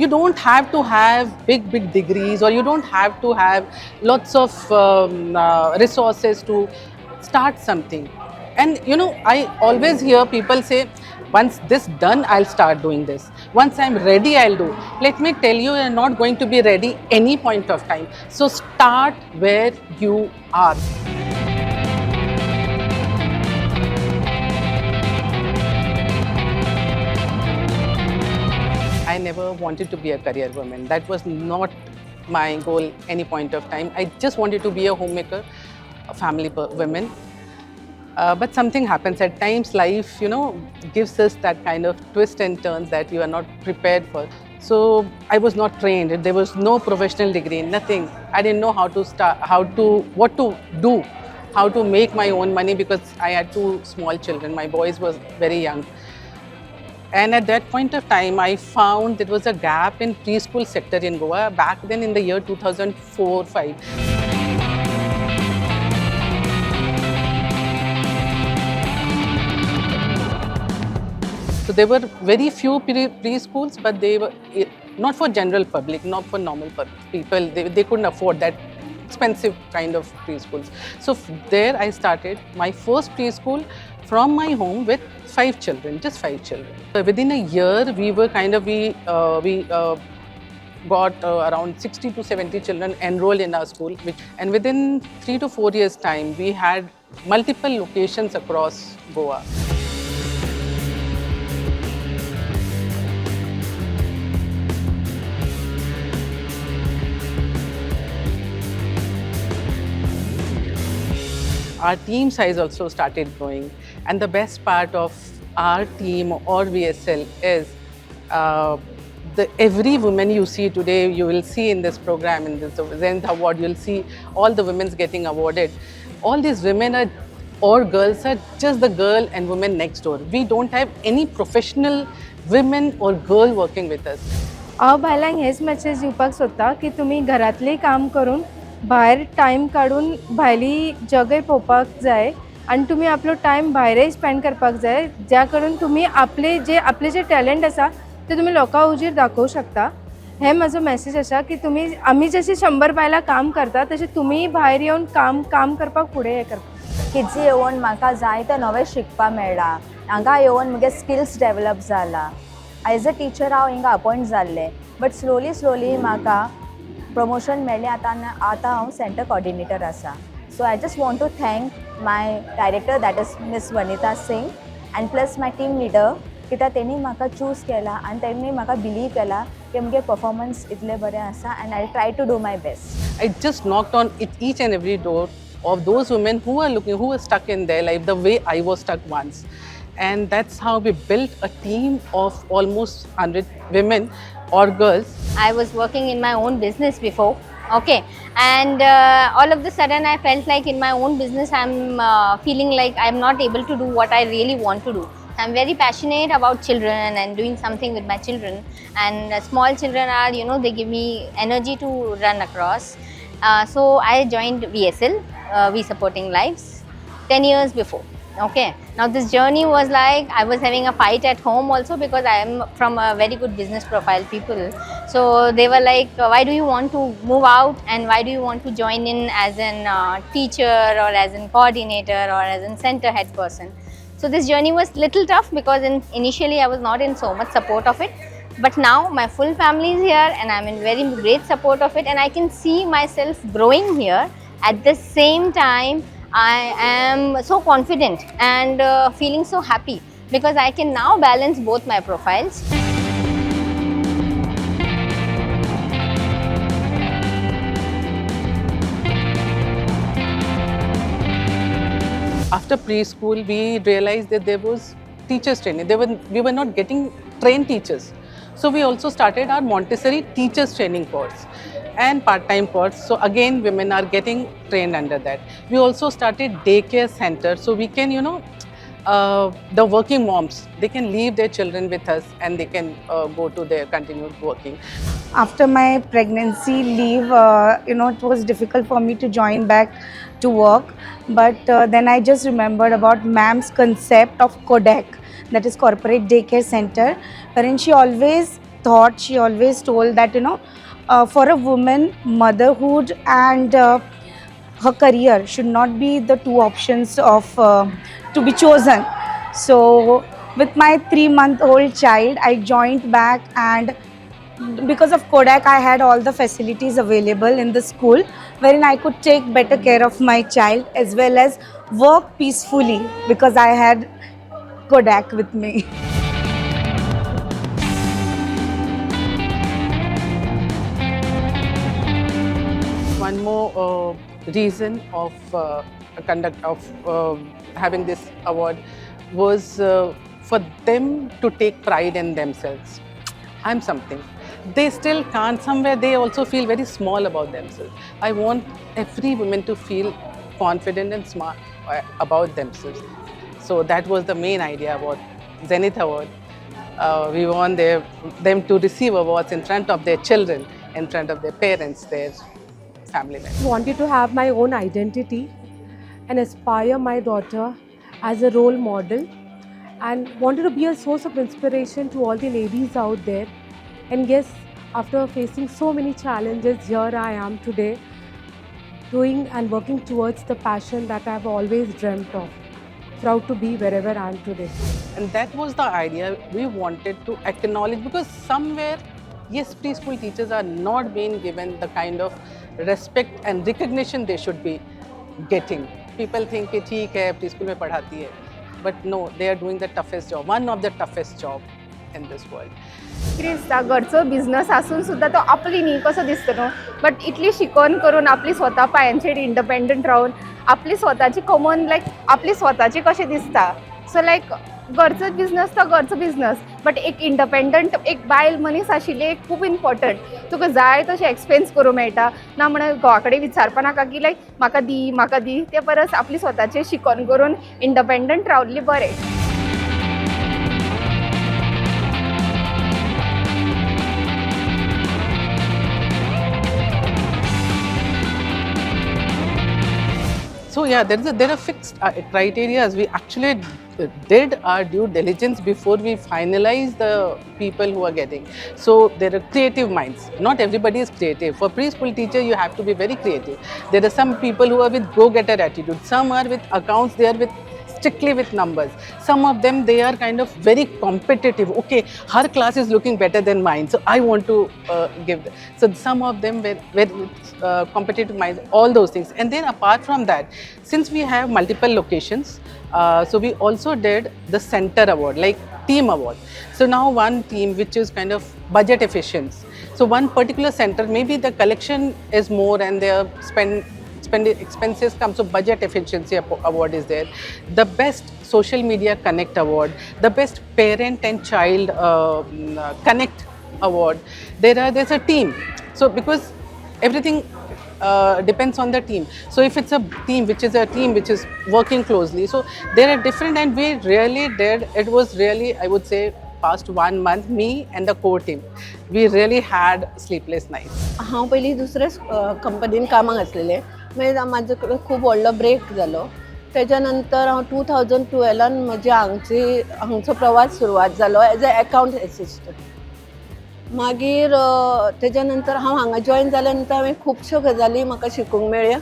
You don't have to have big degrees, or you don't have to have lots of resources to start something. And I always hear people say, once this done, I'll start doing this. Once I'm ready, I'll do. Let me tell you, you're not going to be ready any point of time. So start where you are. I never wanted to be a career woman. That was not my goal any point of time. I just wanted to be a homemaker, a family woman. But something happens at times. Life, gives us that kind of twist and turns that you are not prepared for. So I was not trained. There was no professional degree, nothing. I didn't know how to start, what to do, how to make my own money, because I had two small children. My boys was very young. And at that point of time, I found there was a gap in preschool sector in Goa back then in the year 2004-5. So there were very few preschools, but they were not for general public, not for normal people. They couldn't afford that expensive kind of preschools. So there I started my first preschool from my home with 5 children, just 5 children. Within a year, we got around 60 to 70 children enrolled in our school. And within 3 to 4 years' time, we had multiple locations across Goa. Our team size also started growing, and the best part of our team or VSL is every woman you see today, you will see in this program, in this Zenith Award, you'll see all the women getting awarded. All these women or girls are just the girl and women next door. We don't have any professional women or girl working with us. हांव बायलांक हेच message दिवपाक सोदता की तुमी घरांतलें काम करून भायर टायम काडून भायली जगय पळोवपाक जाय आनी तुमी आपलो टायम भायरय स्पेंड करपाक जाय, ज्या करून तुमी आपले जे टॅलंट आसा ते तुमी लोकां उजेर दाखोवंक शकता. हे म्हजो मॅसेज आसा की तुमी आमी जशी 100 बायलां काम करता तशें तुमी भायर येवन काम करपाक फुडें हें करता. किड्स येवन म्हाका जायतें नवें शिकपाक मेळ्ळां. हांगा येवन म्हगे स्किल्स डेवलप जाला. एज अ टीचर हांव हिंगा अपॉयंट जाल्लें, बट स्लोली म्हाका प्रमोशन मेळ्ळें. आतां हांव सेंटर कोऑर्डिनेटर आसा. So I just want to thank my director, that is Miss Vanita Singh, and plus my team leader, कित्याक तेणी म्हाका चूज केला आनी तेणी म्हाका बिलीव केला की म्हगे परफॉर्मन्स इतलें बरें आसा and I try to do my best. I just knocked on each and every door of those women who were stuck in their life the way I was stuck once. And that's how we built a team of almost 100 women or girls. I was working in my own business before, okay, and all of the sudden I felt like in my own business I'm feeling like I'm not able to do what I really want to do. I'm very passionate about children and doing something with my children, and small children are, they give me energy to run across. So I joined VSL, We Supporting Lives, 10 years before. Okay, now this journey was like I was having a fight at home also, because I am from a very good business profile people. So they were like, why do you want to move out and why do you want to join in as an teacher or as an coordinator or as a center head person. So this journey was little tough because initially I was not in so much support of it, but now my full family is here and I'm in very great support of it, and I can see myself growing here. At the same time, I am so confident and feeling so happy because I can now balance both my profiles. After preschool, we realized that there was teachers training. We were not getting trained teachers. So we also started our Montessori teachers training course and part-time course. So again, women are getting trained under that. We also started daycare center, so we can, the working moms, they can leave their children with us and they can go to their continued working. After my pregnancy leave, it was difficult for me to join back to work. But then I just remembered about ma'am's concept of CODAC, that is Corporate Daycare Center, wherein she always thought, she always told that, for a woman, motherhood and her career should not be the two options of to be chosen. So with my 3-month-old child, I joined back, and because of Kodak, I had all the facilities available in the school wherein I could take better care of my child as well as work peacefully because I had Kodak with me. One more reason of conduct of having this award was for them to take pride in themselves. I'm something. They still can't. Somewhere they also feel very small about themselves. I want every woman to feel confident and smart about themselves. So that was the main idea about Zenith Award. We want them to receive awards in front of their children, in front of their parents, their family members. Wanted to have my own identity and aspire my daughter as a role model, and wanted to be a source of inspiration to all the ladies out there. And yes, after facing so many challenges, here I am today doing and working towards the passion that I've always dreamt of. Proud to be wherever I am today. And that was the idea we wanted to acknowledge, because somewhere, yes, preschool teachers are not being given the kind of respect and recognition they should be getting. People think कि ठीक है preschool में पढ़ाती है, but no, they are doing the toughest job, one of the toughest job in this world. Crysta घरचो business आसून सुद्दां तो आपली न्ही कसो दिसता न्हू, बट इतली शिकवण करून आपली स्वता पांयांचेर इंडिपेंडंट रावन आपली स्वताची कमोवन लायक आपली स्वताची कशें दिसता. सो लायक घरचो बिझनस तो घरचो बिझनस, बट एक इंडिपेंडंट एक बायल मनीस आशिल्ली एक खूब इम्पॉर्टंट. तुका जाय तशें एक्सपेन्स करूं मेळटा ना म्हणून घोवा कडेन विचारपा नाका की लायक म्हाका दी ते परस आपली स्वताचें शिकवण करून इंडिपेंडंट रावल्ली बरें. So yeah, there are fixed criteria. We actually did our due diligence before we finalize the people who are getting. So there are creative minds. Not everybody is creative. For preschool teacher, you have to be very creative. There are some people who are with go-getter attitude. Some are with accounts. They are with strictly with numbers. Some of them, they are kind of very competitive. Okay, her class is looking better than mine, so I want to give. So some of them were competitive minds, all those things. And then apart from that, since we have multiple locations, so we also did the center award, like team award. So now one team which is kind of budget efficient. So one particular center, maybe the collection is more and their spending expenses come, so budget efficiency award is there. The best social media connect award, the best parent and child connect award. There's a team. So because everything depends on the team. So if it's a team which is working closely, so there are different, and we really did. It was really, I would say, past 1 month, me and the core team, we really had sleepless nights. हांव पयलीं दुसऱ्याच कंपनीन कामाक आसलेलें, मागीर म्हाजो खूब व्हडलो ब्रेक जालो. तेच्या नंतर हांव 2012 म्हजे हांगचो प्रवास सुरवात जालो एज अ अकाउंट एसिस्टंट. मागीर तेच्या नंतर हांव हांगा जॉयन जाल्या नंतर हांवें खुबश्यो गजाली म्हाका शिकूंक मेळ्ळ्या.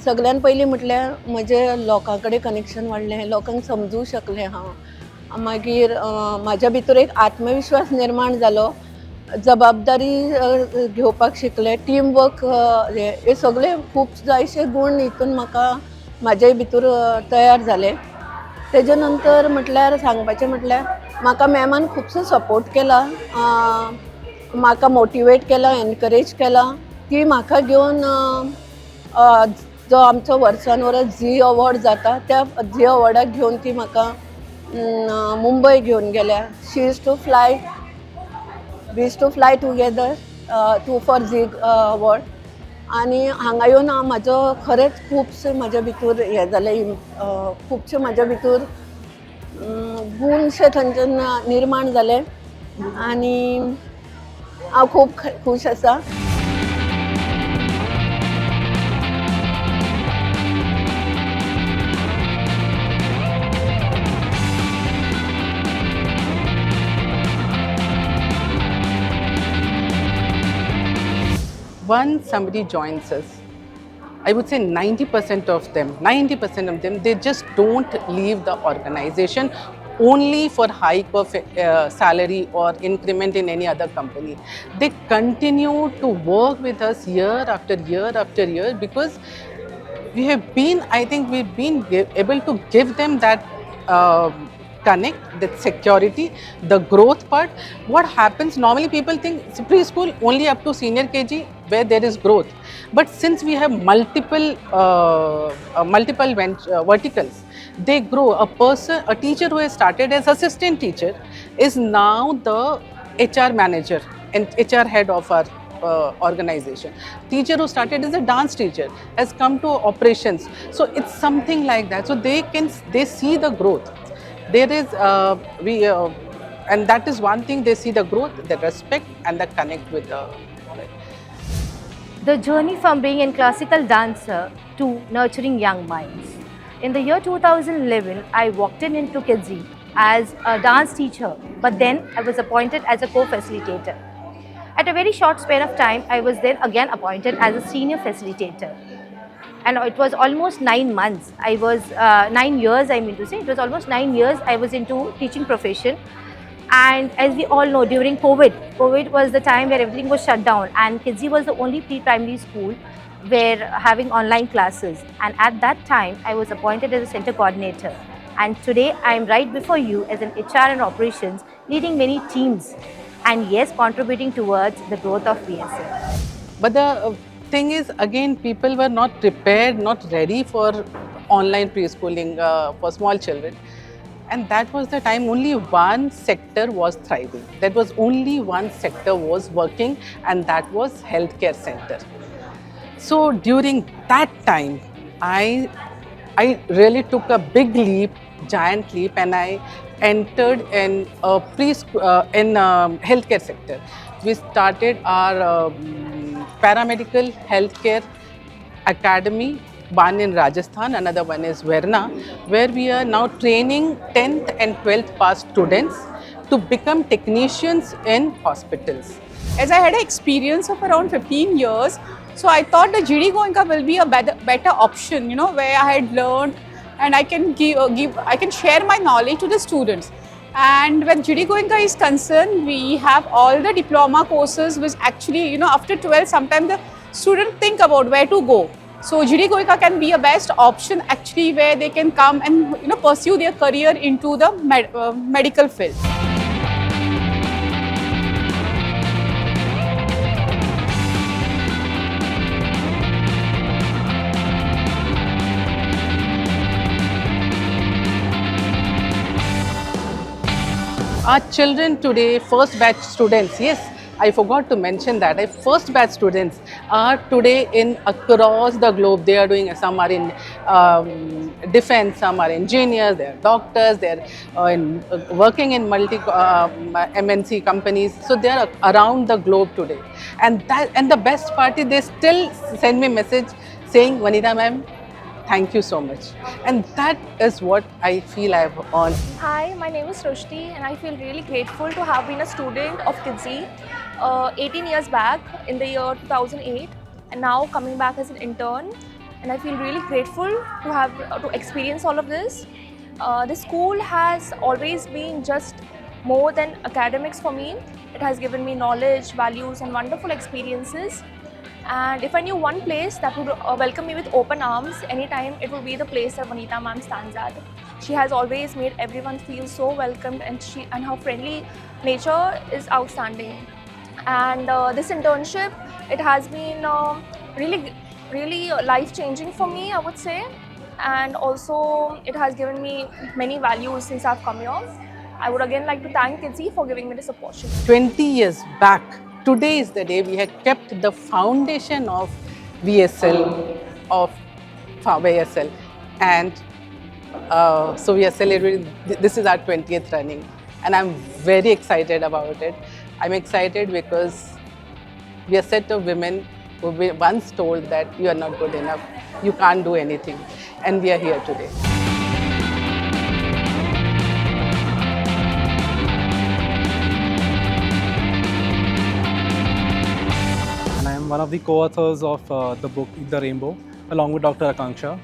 सगळ्यान पयलीं म्हटल्यार म्हजें लोकां कडेन कनेक्शन वाडलें, लोकांक समजूंक शकलें हांव. मागीर म्हाज्या भितर एक आत्मविश्वास निर्माण जालो, जबाबदारी घेवपाक शिकलें, टीम वर्क, हे सगळे खूब जायशे गूण हितून म्हाज्या भितर तयार जाले. तेजे नंतर म्हटल्यार सांगपाचें म्हटल्यार म्हाका मॅमान खुबसो सपोर्ट केला, म्हाका मोटिवेट केला, एनकरेज केला. ती म्हाका घेवन जो आमचो वर्सान वर्स झी अवॉर्ड जाता त्या झी अवॉर्डाक घेवन ती म्हाका मुंबय घेवन गेल्या. We use to fly together for Zee award. आनी हांगा येवन म्हाजो खरेंच खुबशे म्हाज्या भितर हें जालें, खुबशे म्हाज्या भितर गुणशे थंयच्यान निर्माण जाले आनी हांव खूब खूश आसा. once somebody joins us, I would say 90% of them, they just don't leave the organization only for hike of salary or increment in any other company. They continue to work with us year after year after year, because I think we've been able to give them that connect, that security, the growth part. What happens, normally people think it's preschool only up to senior KG where there is growth. But since we have multiple verticals, they grow. A teacher who has started as assistant teacher is now the HR manager and HR head of our organization. Teacher who started as a dance teacher has come to operations. So it's something like that. So they see the growth. There is and that is one thing, they see the growth, the respect, and the connect with the. The journey from being a classical dancer to nurturing young minds. In the year 2011, I walked into Kidzi as a dance teacher, but then I was appointed as a co-facilitator. At a very short span of time, I was then again appointed as a senior facilitator. And it was almost 9 months. 9 years, I mean to say. It was almost 9 years I was into teaching profession. And as we all know, during COVID was the time where everything was shut down, and Kidzi was the only pre-primary school where having online classes. And at that time, I was appointed as a center coordinator. And today, I am right before you as an HR and operations, leading many teams, and yes, contributing towards the growth of VSL. But the thing is, again, people were not prepared, not ready for online preschooling for small children. And that was the time only one sector was thriving. That was only one sector was working, and that was healthcare center. So during that time, I really took a big leap, giant leap, and I entered in healthcare sector. We started our paramedical healthcare academy, one in Rajasthan, another one is Verna, where we are now training 10th and 12th pass students to become technicians in hospitals. As I had an experience of around 15 years, so I thought the GD Goenka will be a better option, where I had learned and I can I can share my knowledge to the students. And when GD Goenka is concerned, we have all the diploma courses, which actually, after 12, sometimes the student think about where to go. So GD Goenka can be a best option actually, where they can come and pursue their career into the medical field. Our children today, first batch students, yes, I forgot to mention that. First batch students are today across the globe. They are doing, some are in defense, some are engineers, they are doctors, they are working in multi MNC companies. So they are around the globe today. And the best part is they still send me a message saying, Vanita ma'am, thank you so much. And that is what I feel I have earned. Hi, my name is Rushti, and I feel really grateful to have been a student of Kidzi 18 years back in the year 2008, and now coming back as an intern. And I feel really grateful to have to experience all of this. The school has always been just more than academics for me. It has given me knowledge, values, and wonderful experiences. And if I knew one place that would welcome me with open arms anytime, it would be the place that Vanita ma'am stands at. She has always made everyone feel so welcomed, and her friendly nature is outstanding. And this internship, it has been really life-changing for me, I would say. And also, it has given me many values since I've come here. I would again like to thank Kidzi for giving me this opportunity. 20 years back, today is the day we had kept the foundation of VSL, and so we are celebrating, this is our 20th running, and I'm very excited about it. I'm excited because we are a set of women who were once told that you are not good enough, you can't do anything, and we are here today. And I am one of the co-authors of the book Eat the Rainbow, along with Dr. Akanksha.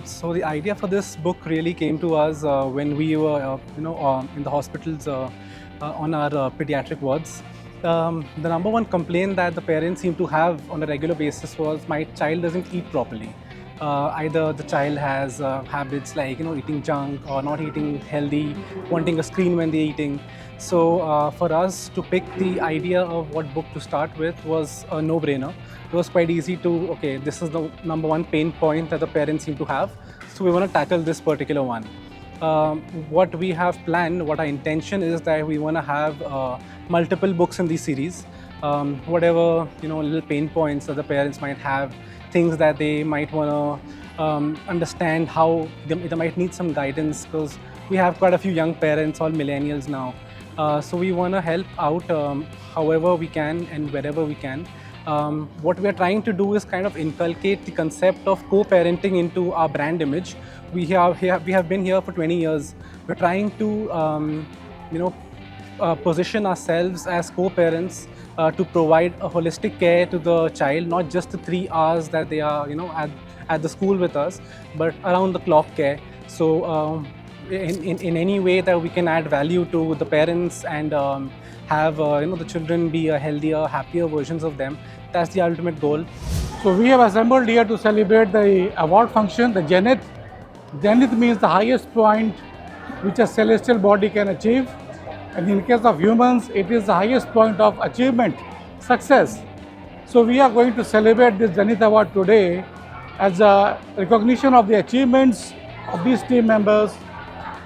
So the idea for this book really came to us when we were, in the hospitals on our pediatric wards. The number one complaint that the parents seem to have on a regular basis was, my child doesn't eat properly. Either the child has habits like eating junk or not eating healthy, wanting a screen when they're eating. So for us to pick the idea of what book to start with was a no-brainer. It was quite easy to, okay, this is the number one pain point that the parents seem to have, so we want to tackle this particular one. What we have planned, what our intention is that we want to have multiple books in this series. Whatever little pain points that the parents might have, things that they might want to understand, how they might need some guidance, because we have quite a few young parents, all millennials now. So we want to help out however we can and wherever we can. What we are trying to do is kind of inculcate the concept of co-parenting into our brand image. We have been here for 20 years. We're trying to position ourselves as co-parents to provide a holistic care to the child, not just the 3 hours that they are at the school with us, but around the clock care. So in any way that we can add value to the parents and have the children be a healthier, happier versions of them, that's the ultimate goal. So we have assembled here to celebrate the award function, the Zenith. Zenith means the highest point which a celestial body can achieve. And in case of humans, it is the highest point of achievement, success. So we are going to celebrate this Zenith Award today as a recognition of the achievements of these team members,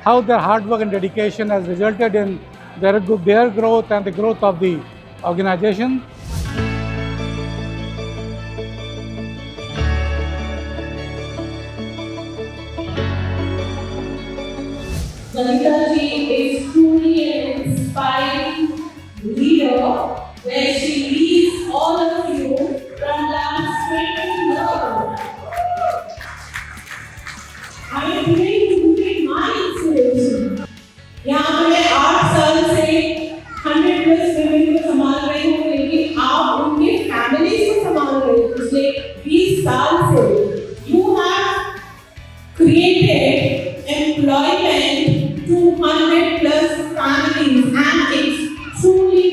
how their hard work and dedication has resulted in their growth and the growth of the organization. Vanita ji is truly an inspiring leader where she leads all of you from dance straight to love. I am today to bring my inspiration. यहाँ पे 8 साल से 100+ women को संभाल रही हूँ, लेकिन आप उनके families को संभाल रहे हो। पिछले 20 साल से you have created employment to 100+ families, and it's truly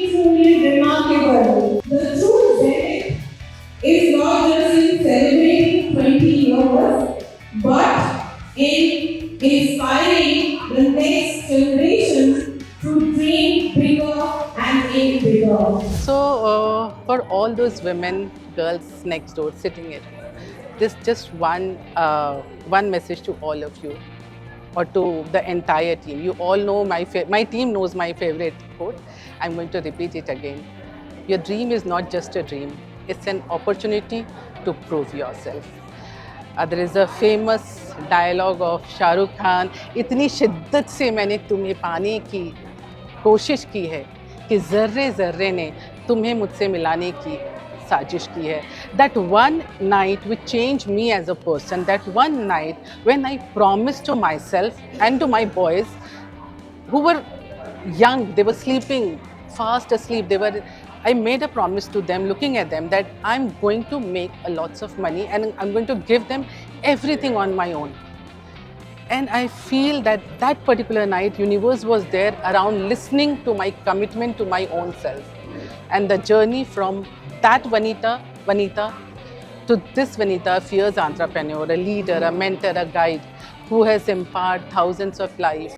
remarkable. The true Zenith is not just in celebrating 20 years, but in inspiring the next generation to dream bigger and aim bigger. So for all those women, girls next door sitting here, this just one message to all of you, or to the entire team. You all know my team knows my favorite quote. I'm going to repeat it again. Your dream is not just a dream, it's an opportunity to prove yourself. There is a famous dialogue of Shah Rukh Khan, इतनी शिद्दत से मैंने तुम्हें पाने की कोशिश की है कि ज़र्रे ज़र्रे ने तुम्हें मुझसे मिलाने की साजिश की है. That one night which changed me as a person, that one night when I promised to myself and to my boys who were young, they were sleeping, fast asleep, I made a promise to them, looking at them, that I'm going to make lots of money and I'm going to give them everything on my own. And I feel that that particular night, universe was there around, listening to my commitment to my own self. And the journey from that Vanita to this Vanita, a fierce entrepreneur, a leader, a mentor, a guide, who has empowered thousands of lives.